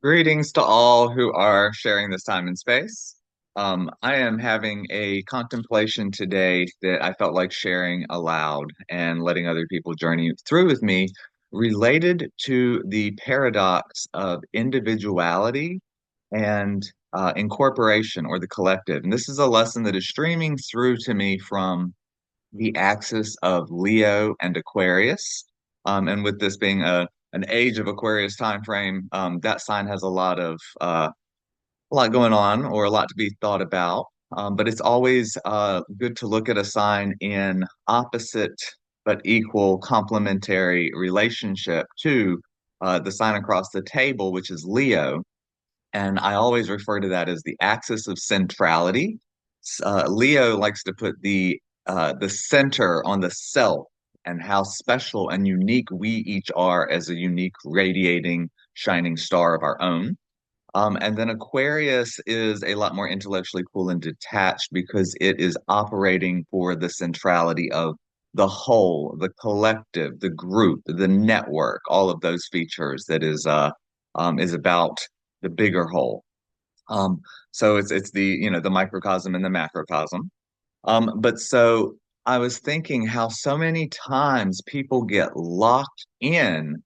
Greetings to all who are sharing this time and space. I am having a contemplation today that I felt like sharing aloud and letting other people journey through with me related to the paradox of individuality and incorporation or the collective. And this is a lesson that is streaming through to me from the axis of Leo and Aquarius. And with this being an age of Aquarius time frame, that sign has a lot going on or a lot to be thought about. But it's always good to look at a sign in opposite but equal complementary relationship to the sign across the table, which is Leo. And I always refer to that as the axis of centrality. Leo likes to put the center on the self and how special and unique we each are as a unique, radiating, shining star of our own. And then Aquarius is a lot more intellectually cool and detached because it is operating for the centrality of the whole, the collective, the group, the network, all of those features that is about the bigger whole. So it's the the microcosm and the macrocosm. But so I was thinking how so many times people get locked in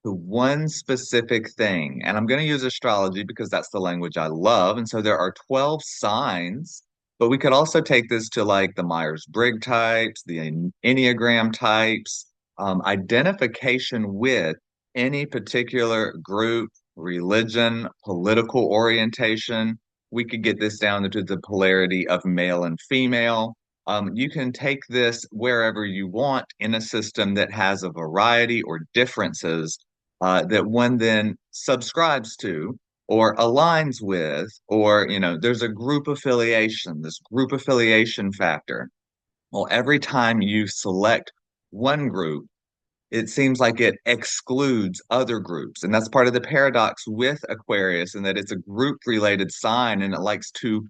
to one specific thing. And I'm going to use astrology because that's the language I love. And so there are 12 signs, but we could also take this to like the Myers-Briggs types, the Enneagram types, identification with any particular group, religion, political orientation. We could get this down into the polarity of male and female. You can take this wherever you want in a system that has a variety or differences that one then subscribes to or aligns with, or, there's a group affiliation, this group affiliation factor. Well, every time you select one group, it seems like it excludes other groups. And that's part of the paradox with Aquarius, in that it's a group related sign and it likes to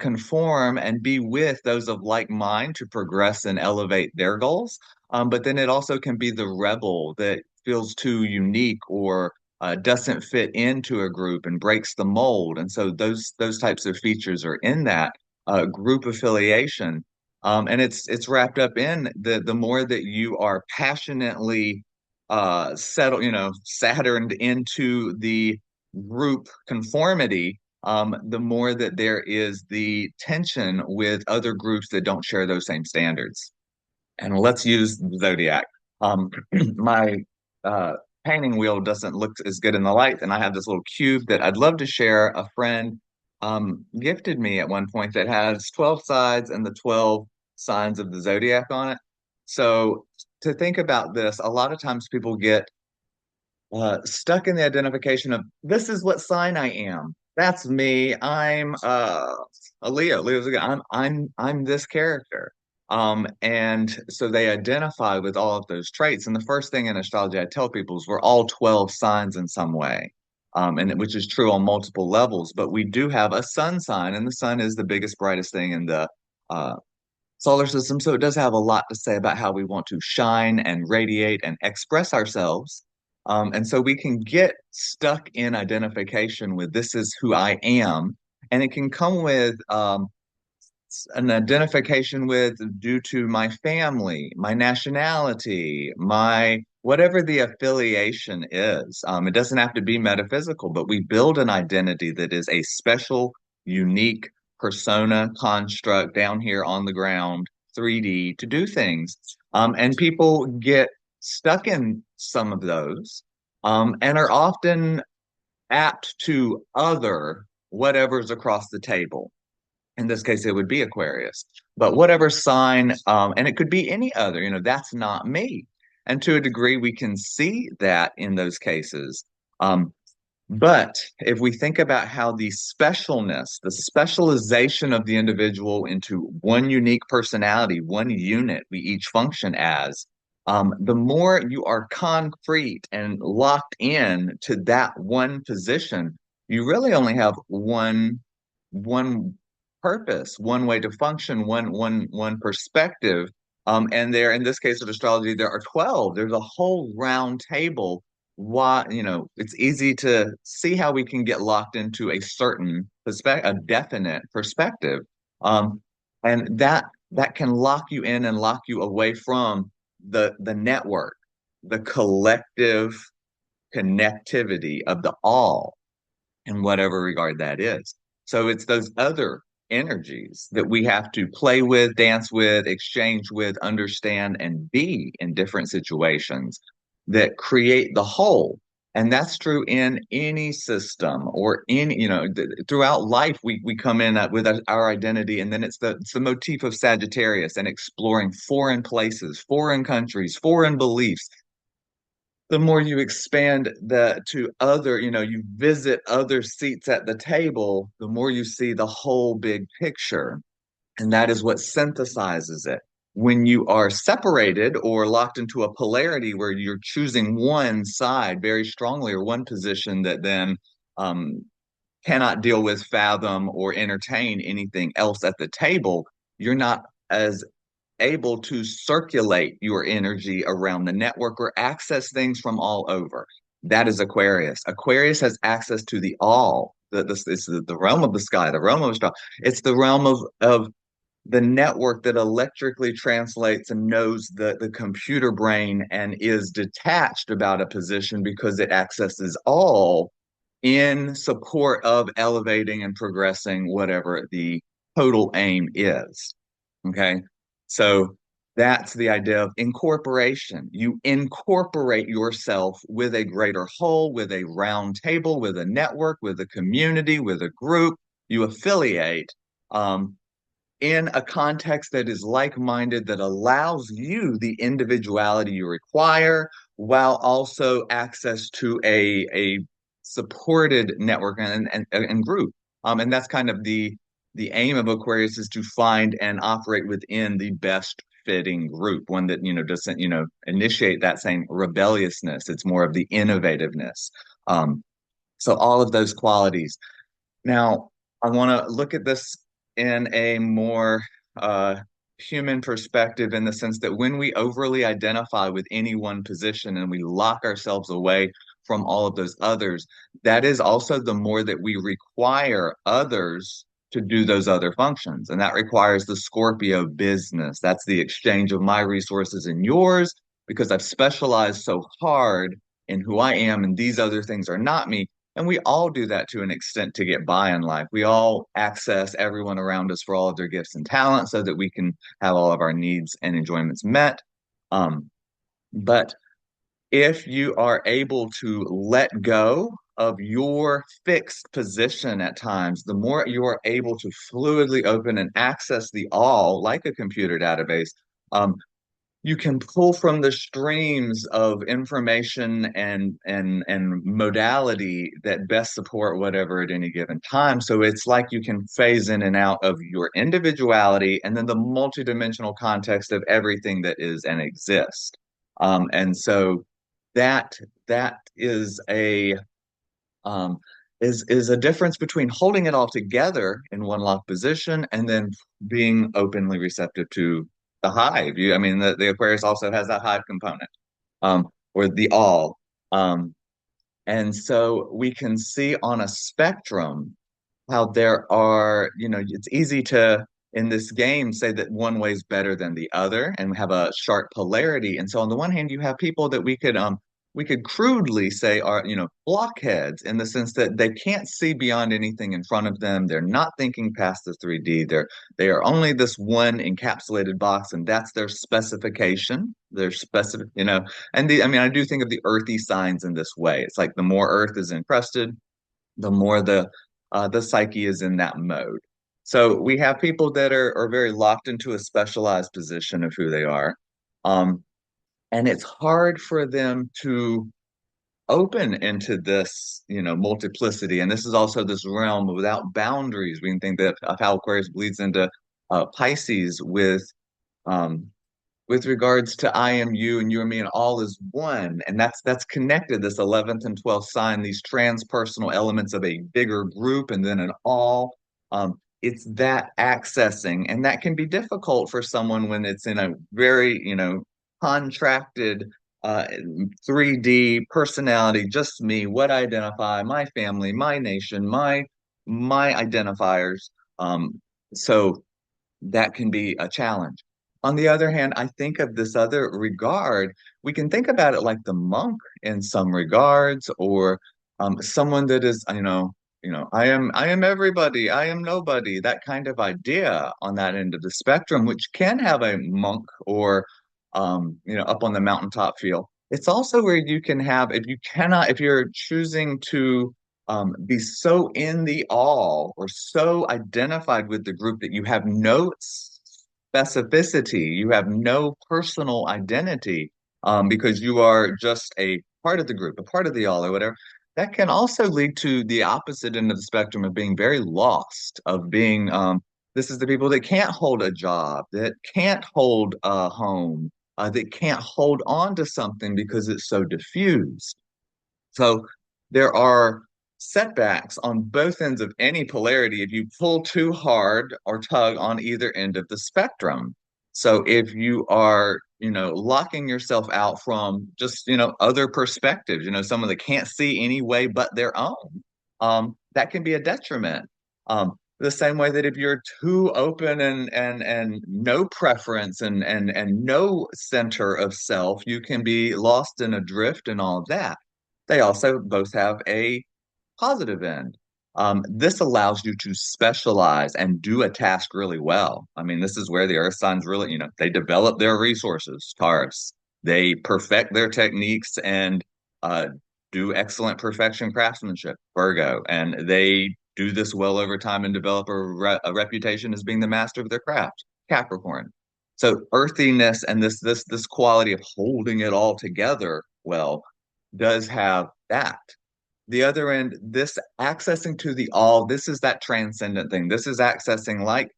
conform and be with those of like mind to progress and elevate their goals. But then it also can be the rebel that feels too unique or doesn't fit into a group and breaks the mold. And so those types of features are in that group affiliation. And it's wrapped up in the more that you are passionately settled, Saturned into the group conformity, the more that there is the tension with other groups that don't share those same standards. And let's use the zodiac. My uh, painting wheel doesn't look as good in the light, and I have this little cube that I'd love to share. A friend gifted me at one point that has 12 sides and the 12 signs of the zodiac on it. So to think about this, a lot of times people get stuck in the identification of this is what sign I am. That's me. I'm a Leo. Leo's a guy. I'm this character. And so they identify with all of those traits. And the first thing in astrology I tell people is we're all 12 signs in some way. And which is true on multiple levels, but we do have a sun sign, and the sun is the biggest, brightest thing in the uh, solar system. So it does have a lot to say about how we want to shine and radiate and express ourselves. And so we can get stuck in identification with this is who I am. And it can come with an identification with due to my family, my nationality, my whatever the affiliation is. It doesn't have to be metaphysical, but we build an identity that is a special, unique persona construct down here on the ground, 3D, to do things. And people get stuck in some of those and are often apt to other whatever's across the table. In this case, it would be Aquarius, but whatever sign, and it could be any other, that's not me. And to a degree, we can see that in those cases. But if we think about how the specialness, the specialization of the individual into one unique personality, one unit we each function as, the more you are concrete and locked in to that one position, you really only have one purpose, one way to function, one perspective. And there, in this case of astrology, there are 12. There's a whole round table why, it's easy to see how we can get locked into a certain perspective, a definite perspective. Um, and that can lock you in and lock you away from the network, the collective connectivity of the all in whatever regard that is. So it's those other energies that we have to play with, dance with, exchange with, understand, and be in different situations that create the whole. And that's true in any system or any, throughout life, we come in with our identity, and then it's the motif of Sagittarius and exploring foreign places, foreign countries, foreign beliefs. The more you expand the to other, you visit other seats at the table, the more you see the whole big picture. And that is what synthesizes it. When you are separated or locked into a polarity where you're choosing one side very strongly or one position that then um, cannot deal with, fathom, or entertain anything else at the table, you're not as able to circulate your energy around the network or access things from all over. That is Aquarius. Aquarius has access to the all. It's the realm of the sky, the realm of the star. It's the realm of the network that electrically translates and knows the computer brain and is detached about a position because it accesses all in support of elevating and progressing whatever the total aim is. Okay. So that's the idea of incorporation. You incorporate yourself with a greater whole, with a round table, with a network, with a community, with a group. You affiliate um, in a context that is like-minded, that allows you the individuality you require, while also access to a supported network and group. And that's kind of the aim of Aquarius, is to find and operate within the best fitting group, one that doesn't initiate that same rebelliousness. It's more of the innovativeness. So all of those qualities. Now, I want to look at this in a more uh, human perspective, in the sense that when we overly identify with any one position and we lock ourselves away from all of those others, that is also the more that we require others to do those other functions. And that requires the Scorpio business. That's the exchange of my resources and yours, because I've specialized so hard in who I am, and these other things are not me. And we all do that to an extent to get by in life. We all access everyone around us for all of their gifts and talents so that we can have all of our needs and enjoyments met. Um, but if you are able to let go of your fixed position at times, the more you are able to fluidly open and access the all, like a computer database, um, you can pull from the streams of information and modality that best support whatever at any given time. So it's like you can phase in and out of your individuality and then the multidimensional context of everything that is and exists. And so that that um, is a difference between holding it all together in one locked position and then being openly receptive to the hive. I mean, the Aquarius also has that hive component, or the all. Um, and so we can see on a spectrum how there are, it's easy to, in this game, say that one way is better than the other and have a sharp polarity. And so on the one hand, you have people that we could crudely say are, blockheads, in the sense that they can't see beyond anything in front of them. They're not thinking past the 3D. They are only this one encapsulated box, and that's their specification. Their specific, I do think of the earthy signs in this way. It's like the more earth is encrusted, the more the psyche is in that mode. So we have people that are very locked into a specialized position of who they are. Um, and it's hard for them to open into this, multiplicity. And this is also this realm without boundaries. We can think that of how Aquarius bleeds into Pisces um, with regards to I am you and you and me, and all is one. And that's connected, this 11th and 12th sign, these transpersonal elements of a bigger group and then an all. It's that accessing, and that can be difficult for someone when it's in a very, contracted uh, 3D personality, just me, what I identify, my family, my nation, my identifiers. So that can be a challenge. On the other hand, I think of this other regard, we can think about it like the monk in some regards, or someone that is, I am everybody, I am nobody, that kind of idea on that end of the spectrum, which can have a monk or up on the mountaintop feel. It's also where you can have, if you're choosing to be so in the all or so identified with the group that you have no specificity, you have no personal identity, because you are just a part of the group, a part of the all, or whatever. That can also lead to the opposite end of the spectrum of being very lost, of being, this is the people that can't hold a job, that can't hold a home, that can't hold on to something because it's so diffused. So there are setbacks on both ends of any polarity if you pull too hard or tug on either end of the spectrum. So if you are, locking yourself out from just, other perspectives, someone that can't see any way but their own, that can be a detriment. The same way that if you're too open and no preference and no center of self, you can be lost in a drift and all of that. They also both have a positive end. This allows you to specialize and do a task really well. I mean, this is where the earth signs really, they develop their resources, Taurus. They perfect their techniques and uh, do excellent perfection craftsmanship, Virgo. And they do this well over time and develop a reputation as being the master of their craft, Capricorn. So earthiness and this quality of holding it all together well does have that. The other end, this accessing to the all, this is that transcendent thing. This is accessing like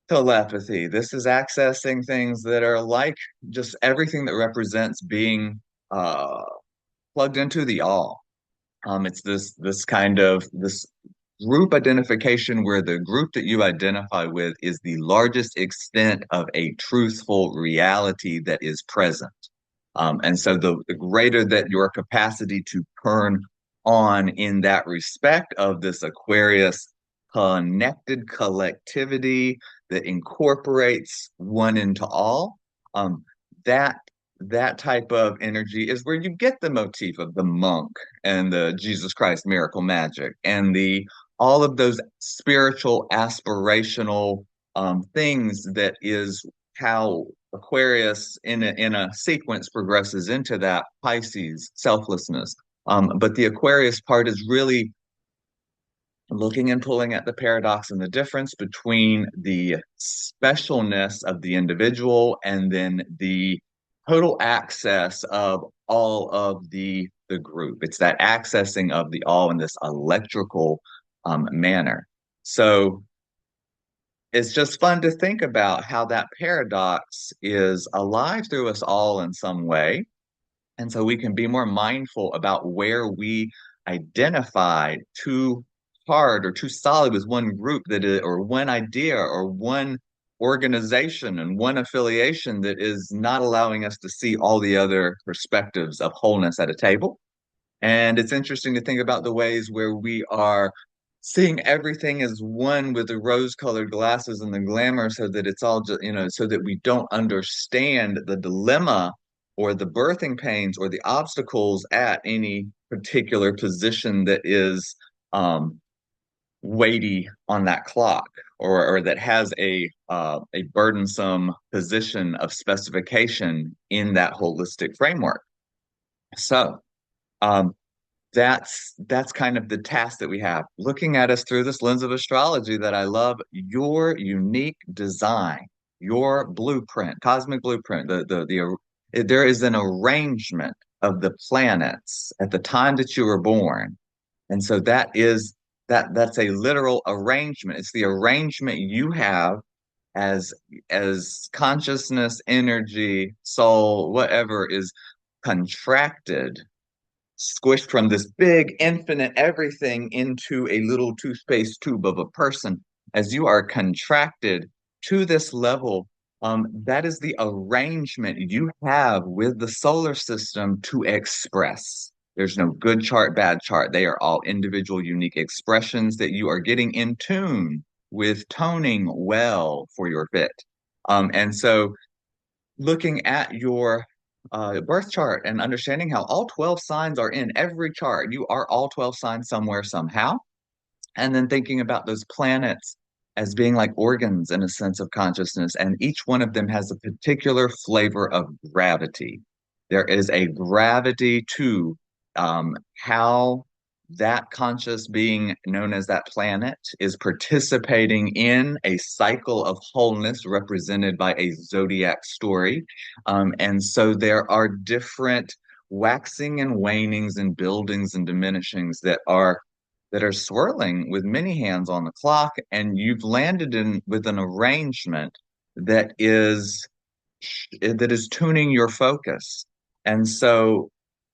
telepathy. This is accessing things that are like just everything that represents being uh, plugged into the all. It's this kind of this group identification where the group that you identify with is the largest extent of a truthful reality that is present. And so the greater that your capacity to turn on in that respect of this Aquarius connected collectivity that incorporates one into all, that that type of energy is where you get the motif of the monk and the Jesus Christ miracle magic and the all of those spiritual aspirational things that is how Aquarius in a sequence progresses into that Pisces selflessness. But the Aquarius part is really looking and pulling at the paradox and the difference between the specialness of the individual and then the total access of all of the group. It's that accessing of the all in this electrical manner. So it's just fun to think about how that paradox is alive through us all in some way. And so we can be more mindful about where we identify too hard or too solid with one group that is, or one idea or one organization and one affiliation that is not allowing us to see all the other perspectives of wholeness at a table. And it's interesting to think about the ways where we are seeing everything as one with the rose-colored glasses and the glamour so that it's all just, so that we don't understand the dilemma or the birthing pains or the obstacles at any particular position that is weighty on that clock or that has a burdensome position of specification in that holistic framework. So, um, that's kind of the task that we have looking at us through this lens of astrology that I love your unique design, your blueprint, cosmic blueprint. There is an arrangement of the planets at the time that you were born. And so that's a literal arrangement. It's the arrangement you have as consciousness, energy, soul, whatever is contracted, squished from this big infinite everything into a little toothpaste tube of a person. As you are contracted to this level That is the arrangement you have with the solar system to express. There's no good chart, bad chart. They are all individual, unique expressions that you are getting in tune with, toning well for your fit. And so looking at your birth chart and understanding how all 12 signs are in every chart, you are all 12 signs somewhere, somehow. And then thinking about those planets as being like organs in a sense of consciousness, and each one of them has a particular flavor of gravity. There is a gravity to how that conscious being known as that planet is participating in a cycle of wholeness represented by a zodiac story. And so there are different waxing and wanings and buildings and diminishings that are swirling with many hands on the clock, and you've landed in with an arrangement that is tuning your focus. And so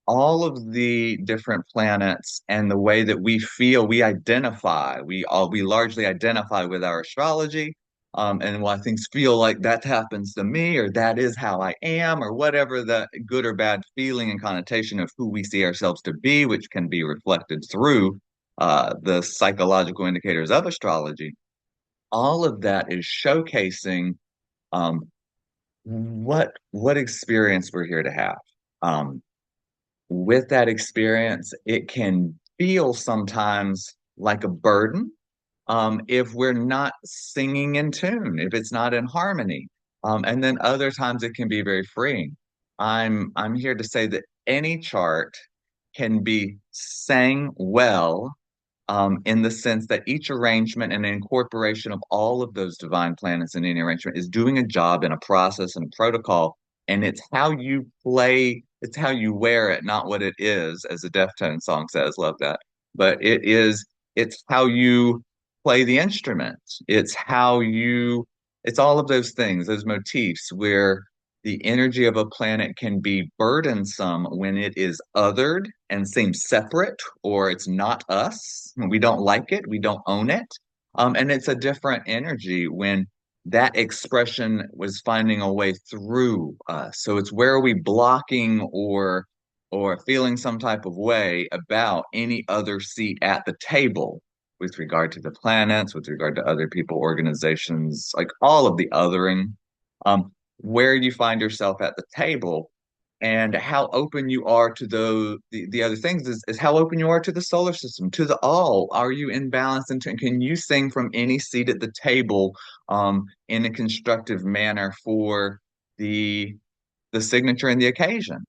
all of the different planets and the way that we feel, we largely identify with our astrology. And why things feel like that happens to me, or that is how I am, or whatever the good or bad feeling and connotation of who we see ourselves to be, which can be reflected through the psychological indicators of astrology. All of that is showcasing um, what experience we're here to have. Um, with that experience, it can feel sometimes like a burden if we're not singing in tune, if it's not in harmony. And then other times it can be very freeing. I'm here to say that any chart can be sang well in the sense that each arrangement and incorporation of all of those divine planets in any arrangement is doing a job in a process and a protocol. And it's how you play, it's how you wear it, not what it is, as the Deftones song says. Love that. But it's how you play the instrument. It's all of those things, those motifs where the energy of a planet can be burdensome when it is othered and seems separate, or it's not us. We don't like it, we don't own it. And it's a different energy when that expression was finding a way through us. So it's where are we blocking or feeling some type of way about any other seat at the table with regard to the planets, with regard to other people, organizations, like all of the othering. Where you find yourself at the table and how open you are to the other things is how open you are to the solar system, to the all. Are you in balance, and can you sing from any seat at the table in a constructive manner for the the signature and the occasion?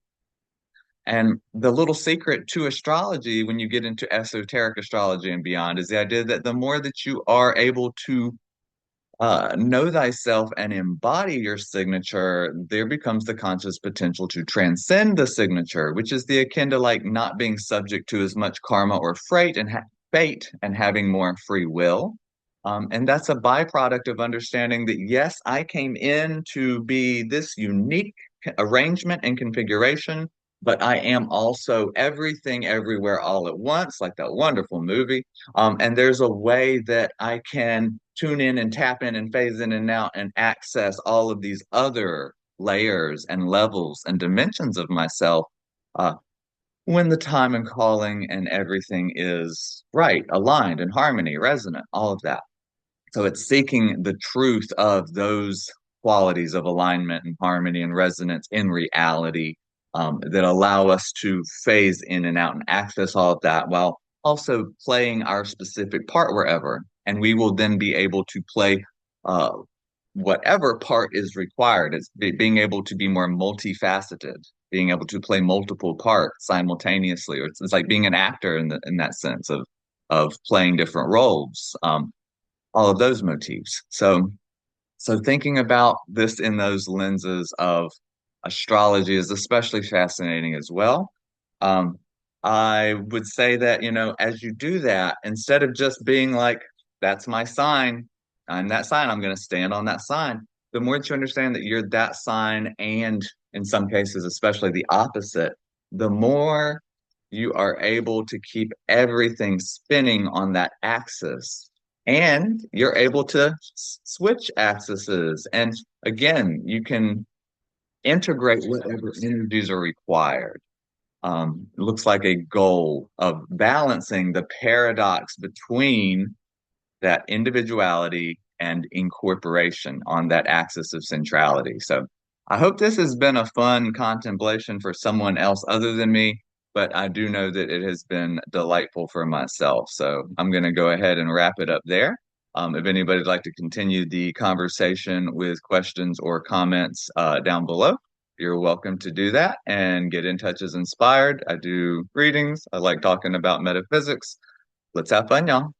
And the little secret to astrology, when you get into esoteric astrology and beyond, is the idea that the more that you are able to know thyself and embody your signature, there becomes the conscious potential to transcend the signature, which is the akin to like not being subject to as much karma or fate and having more free will. And that's a byproduct of understanding that, yes, I came in to be this unique arrangement and configuration, but I am also everything everywhere all at once, like that wonderful movie. And there's a way that I can tune in and tap in and phase in and out and access all of these other layers and levels and dimensions of myself uh, when the time and calling and everything is right, aligned, in harmony, resonant, all of that. So it's seeking the truth of those qualities of alignment and harmony and resonance in reality that allow us to phase in and out and access all of that while also playing our specific part wherever. And we will then be able to play uh, whatever part is required. It's being able to be more multifaceted, being able to play multiple parts simultaneously. Or it's like being an actor in that sense of playing different roles. All of those motifs. So thinking about this in those lenses of astrology is especially fascinating as well. Um, I would say that, as you do that, instead of just being like, that's my sign, I'm that sign, I'm going to stand on that sign, the more that you understand that you're that sign, and in some cases, especially the opposite, the more you are able to keep everything spinning on that axis. And you're able to switch axes and again, you can integrate whatever energies are required. It looks like a goal of balancing the paradox between that individuality and incorporation on that axis of centrality. So I hope this has been a fun contemplation for someone else other than me, but I do know that it has been delightful for myself. So I'm going to go ahead and wrap it up there. If anybody'd like to continue the conversation with questions or comments down below, you're welcome to do that and get in touch as inspired. I do readings. I like talking about metaphysics. Let's have fun, y'all.